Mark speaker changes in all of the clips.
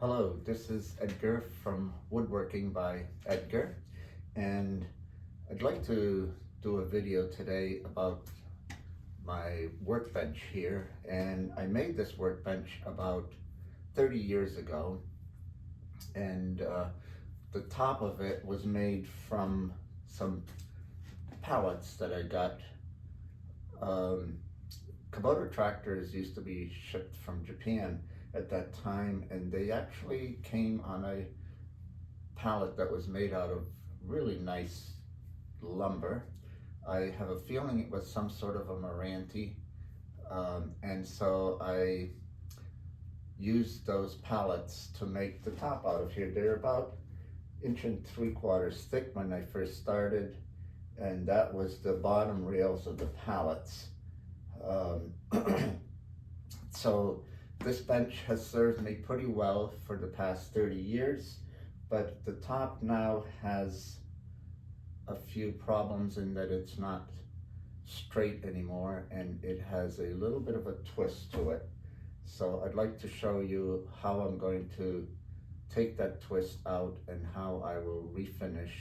Speaker 1: Hello, this is Edgar from Woodworking by Edgar, and I'd like to do a video today about my workbench here. And I made this workbench about 30 years ago, and the top of it was made from some pallets that I got. Kubota tractors used to be shipped from Japan at that time, and they actually came on a pallet that was made out of really nice lumber. I have a feeling it was some sort of a Marante, and so I used those pallets to make the top out of here. They're about 1.75 inches thick when I first started, and that was the bottom rails of the pallets. So this bench has served me pretty well for the past 30 years, but the top now has a few problems in that it's not straight anymore, and it has a little bit of a twist to it. So I'd like to show you how I'm going to take that twist out and how I will refinish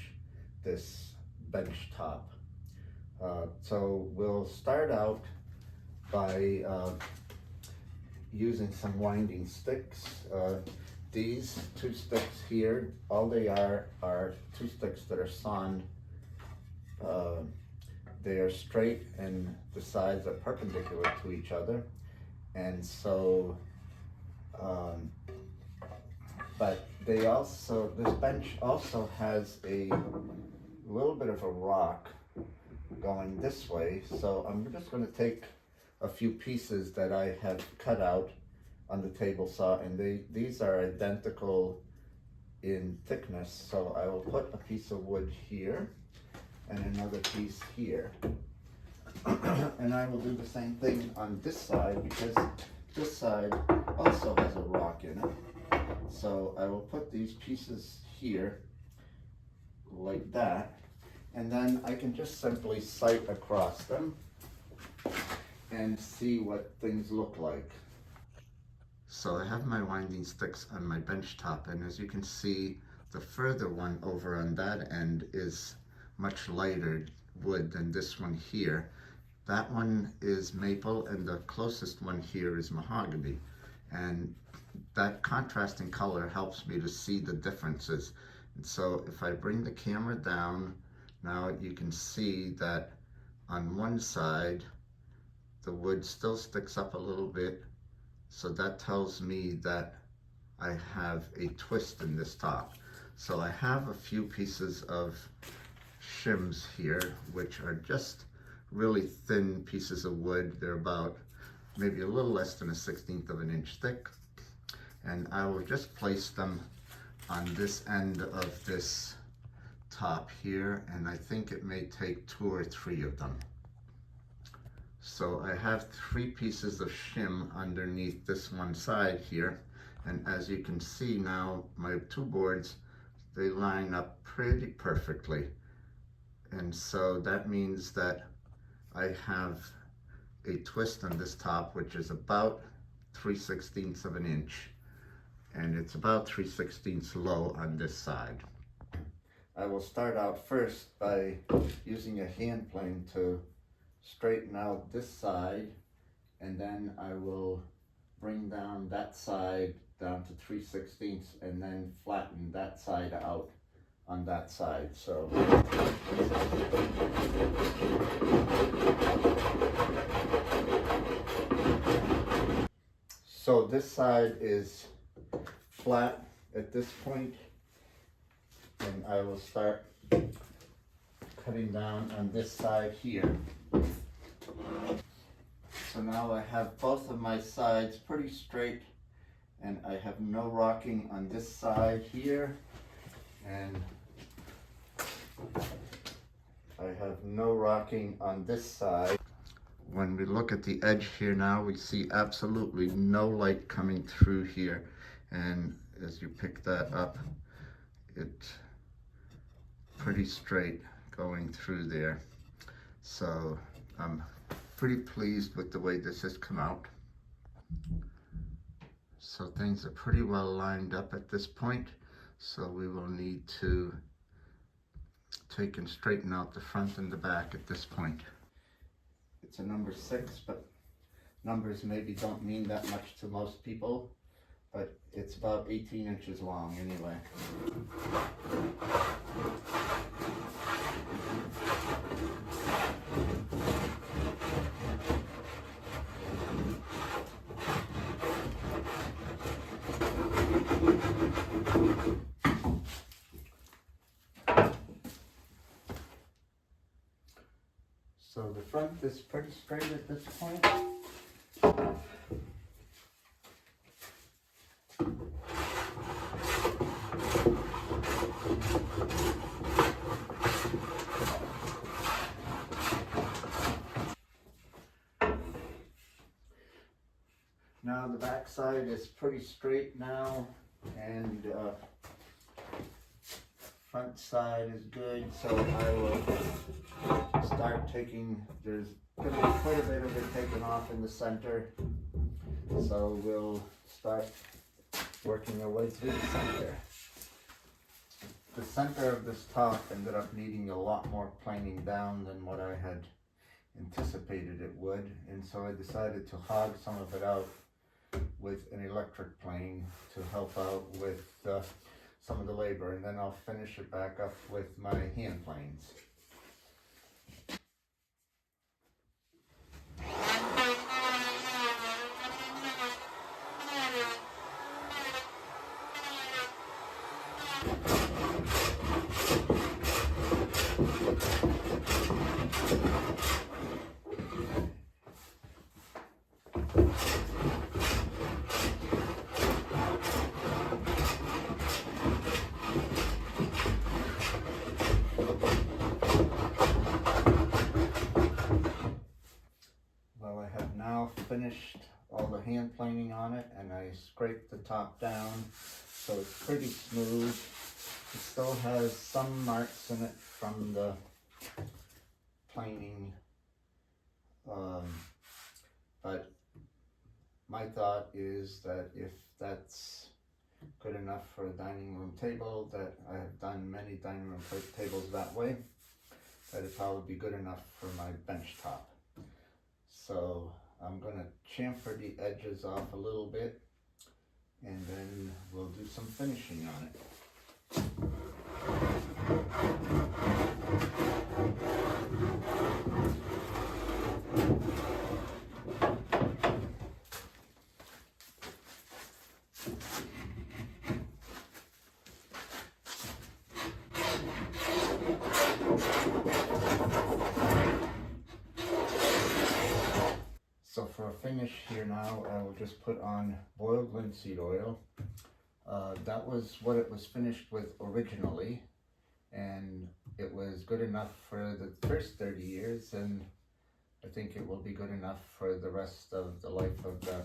Speaker 1: this bench top. So we'll start out by using some winding sticks. These two sticks here, all they are two sticks that are sawn. They are straight and the sides are perpendicular to each other, and so but they also, this bench also has a little bit of a rock going this way. So I'm just going to take a few pieces that I have cut out on the table saw, and these are identical in thickness. So I will put a piece of wood here and another piece here. And I will do the same thing on this side, because this side also has a rock in it. So I will put these pieces here like that, and then I can just simply sight across them and see what things look like. So I have my winding sticks on my bench top, and as you can see, the further one over on that end is much lighter wood than this one here. That one is maple, and the closest one here is mahogany. And that contrasting color helps me to see the differences. And so if I bring the camera down, now you can see that on one side, the wood still sticks up a little bit. So that tells me that I have a twist in this top. So I have a few pieces of shims here, which are just really thin pieces of wood. They're about maybe a little less than 1/16 of an inch thick. And I will just place them on this end of this top here, and I think it may take 2 or 3 of them. So I have 3 pieces of shim underneath this one side here, and as you can see now, my 2 boards, they line up pretty perfectly. And so that means that I have a twist on this top, which is about 3/16 of an inch, and it's about 3/16 low on this side. I will start out first by using a hand plane to straighten out this side, and then I will bring down that side down to 3/16 and then flatten that side out on that side. So this side is flat at this point, and I will start cutting down on this side here. So now I have both of my sides pretty straight, and I have no rocking on this side here, and I have no rocking on this side. When we look at the edge here now, we see absolutely no light coming through here, and as you pick that up, it's pretty straight going through there. So I'm pretty pleased with the way this has come out. So things are pretty well lined up at this point. So we will need to take and straighten out the front and the back at this point. It's a number 6, but numbers maybe don't mean that much to most people, but it's about 18 inches long anyway. So the front is pretty straight at this point. Now the back side is pretty straight now, and front side is good, so I will start taking, there's going to be quite a bit of it taken off in the center, so we'll start working our way through the center. The center of this top ended up needing a lot more planing down than what I had anticipated it would, and so I decided to hog some of it out with an electric plane to help out with some of the labor, and then I'll finish it back up with my hand planes. Finished all the hand planing on it, and I scraped the top down so it's pretty smooth. It still has some marks in it from the planing, but my thought is that if that's good enough for a dining room table, that I have done many dining room tables that way, that it'd probably be good enough for my bench top. So I'm going to chamfer the edges off a little bit, and then we'll do some finishing on it. So for a finish here now, I will just put on boiled linseed oil. That was what it was finished with originally, and it was good enough for the first 30 years, and I think it will be good enough for the rest of the life of the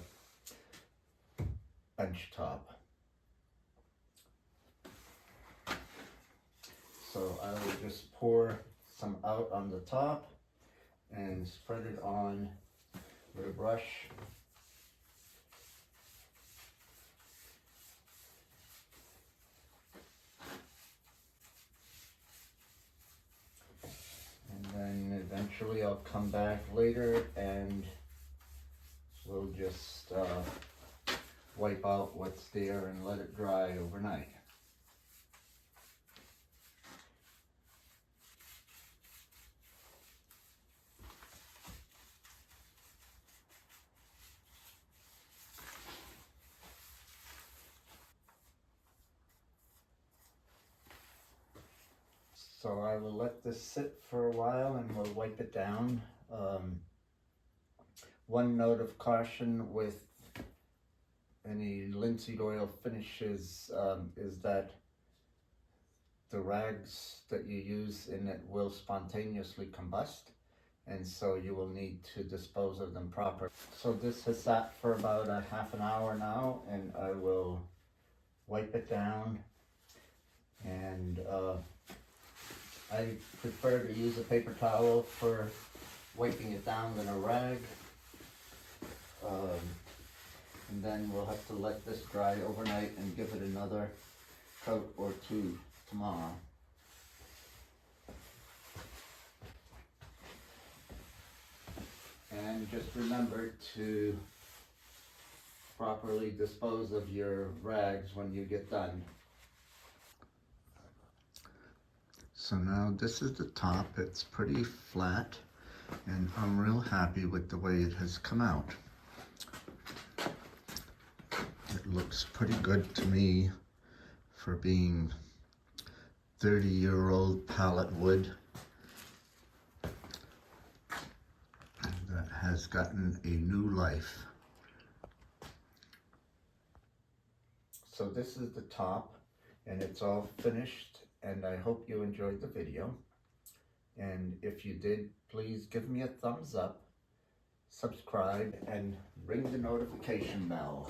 Speaker 1: bench top. So I will just pour some out on the top and spread it on with a brush. And then eventually I'll come back later and we'll just wipe out what's there and let it dry overnight. So I will let this sit for a while and we'll wipe it down. One note of caution with any linseed oil finishes is that the rags that you use in it will spontaneously combust, and so you will need to dispose of them properly. So this has sat for about a half an hour now, and I will wipe it down, and I prefer to use a paper towel for wiping it down than a rag. And then we'll have to let this dry overnight and give it another coat or two tomorrow. And just remember to properly dispose of your rags when you get done. So now this is the top. It's pretty flat and I'm real happy with the way it has come out. It looks pretty good to me for being 30-year-old pallet wood that has gotten a new life. So this is the top and it's all finished, and I hope you enjoyed the video. And if you did, please give me a thumbs up, subscribe, and ring the notification bell.